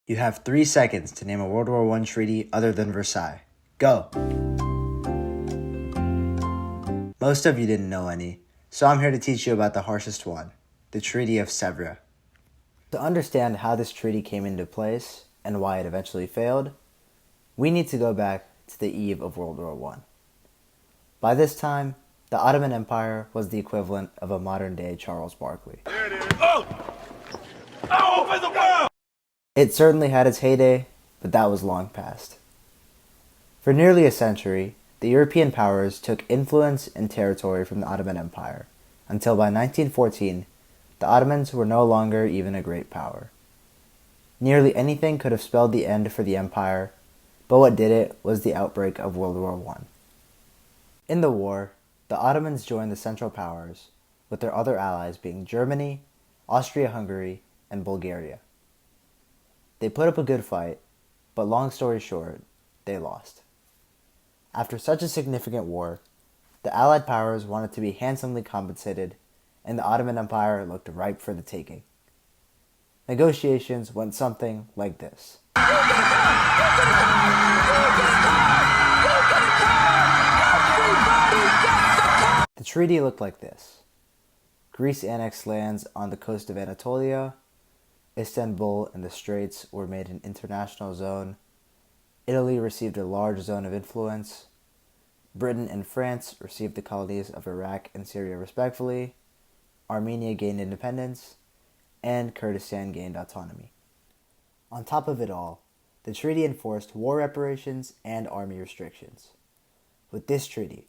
You have 3 seconds to name a World War I treaty other than Versailles. Go! Most of you didn't know any, so I'm here to teach you about the harshest one, the Treaty of Sèvres. To understand how this treaty came into place and why it eventually failed, we need to go back to the eve of World War I. By this time, the Ottoman Empire was the equivalent of a modern-day Charles Barkley. There it is. Oh! Oh, for the world! It certainly had its heyday, but that was long past. For nearly a century, the European powers took influence and territory from the Ottoman Empire, until by 1914, the Ottomans were no longer even a great power. Nearly anything could have spelled the end for the empire, but what did it was the outbreak of World War I. In the war, the Ottomans joined the Central Powers, with their other allies being Germany, Austria-Hungary, and Bulgaria. They put up a good fight, but long story short, they lost. After such a significant war, the Allied powers wanted to be handsomely compensated, and the Ottoman Empire looked ripe for the taking. Negotiations went something like this. The treaty looked like this. Greece annexed lands on the coast of Anatolia, Istanbul and the Straits were made an international zone, Italy received a large zone of influence, Britain and France received the colonies of Iraq and Syria respectively, Armenia gained independence, and Kurdistan gained autonomy. On top of it all, the treaty enforced war reparations and army restrictions. With this treaty,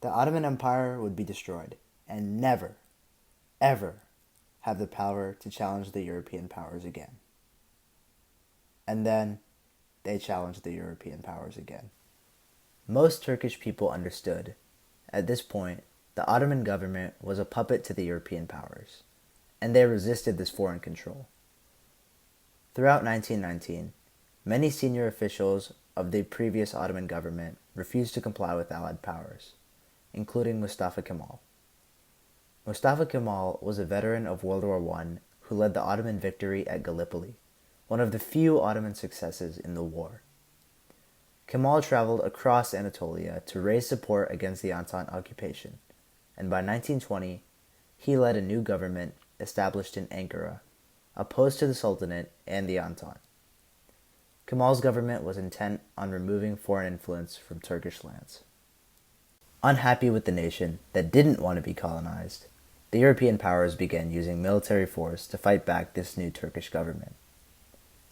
the Ottoman Empire would be destroyed and never, ever have the power to challenge the European powers again. And then they challenged the European powers again. Most Turkish people understood, at this point, the Ottoman government was a puppet to the European powers, and they resisted this foreign control. Throughout 1919, many senior officials of the previous Ottoman government refused to comply with Allied powers, including Mustafa Kemal. Mustafa Kemal was a veteran of World War I who led the Ottoman victory at Gallipoli, one of the few Ottoman successes in the war. Kemal traveled across Anatolia to raise support against the Entente occupation, and by 1920, he led a new government established in Ankara, opposed to the Sultanate and the Entente. Kemal's government was intent on removing foreign influence from Turkish lands. Unhappy with the nation that didn't want to be colonized, the European powers began using military force to fight back this new Turkish government.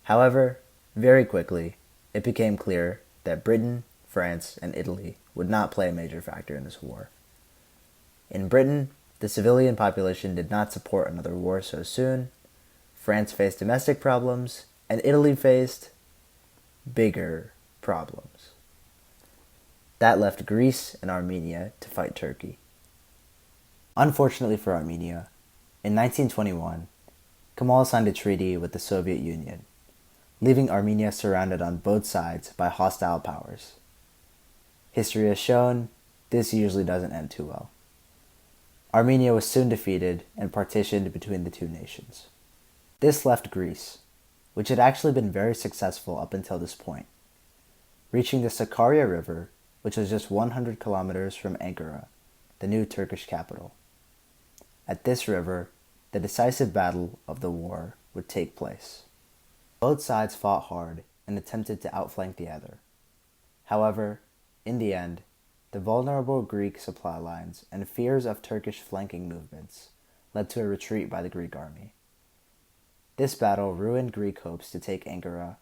However, very quickly, it became clear that Britain, France, and Italy would not play a major factor in this war. In Britain, the civilian population did not support another war so soon, France faced domestic problems, and Italy faced bigger problems. That left Greece and Armenia to fight Turkey. Unfortunately for Armenia, in 1921, Kemal signed a treaty with the Soviet Union, leaving Armenia surrounded on both sides by hostile powers. History has shown this usually doesn't end too well. Armenia was soon defeated and partitioned between the two nations. This left Greece, which had actually been very successful up until this point, reaching the Sakarya River, which was just 100 kilometers from Ankara, the new Turkish capital. At this river, the decisive battle of the war would take place. Both sides fought hard and attempted to outflank the other. However, in the end, the vulnerable Greek supply lines and fears of Turkish flanking movements led to a retreat by the Greek army. This battle ruined Greek hopes to take Ankara,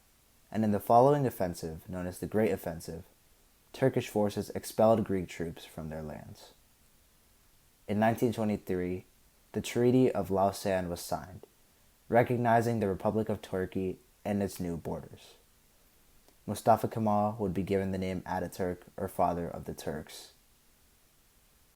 and in the following offensive, known as the Great Offensive, Turkish forces expelled Greek troops from their lands. In 1923, the Treaty of Lausanne was signed, recognizing the Republic of Turkey and its new borders. Mustafa Kemal would be given the name Ataturk, or Father of the Turks,